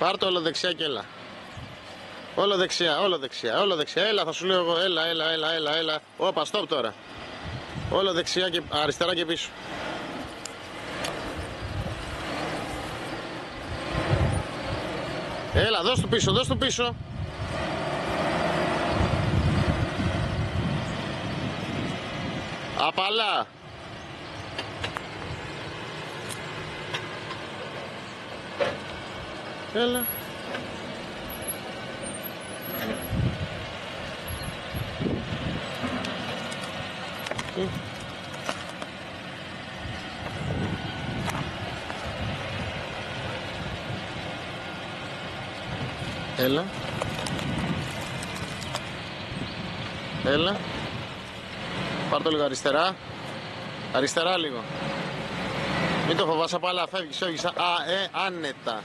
Πάρ' το όλο δεξιά και έλα. Όλο δεξιά, όλο δεξιά, όλο δεξιά. Έλα, θα σου λέω εγώ. Έλα. Όπα, stop τώρα. Όλο δεξιά και αριστερά και πίσω. Έλα, δώσ' του πίσω, Απαλά. Έλα. Έλα. Έλα. Πάρ' το λίγο αριστερά. Αριστερά λίγο. Μην το φοβάσαι, απαλά, φεύγεις. Άνετα.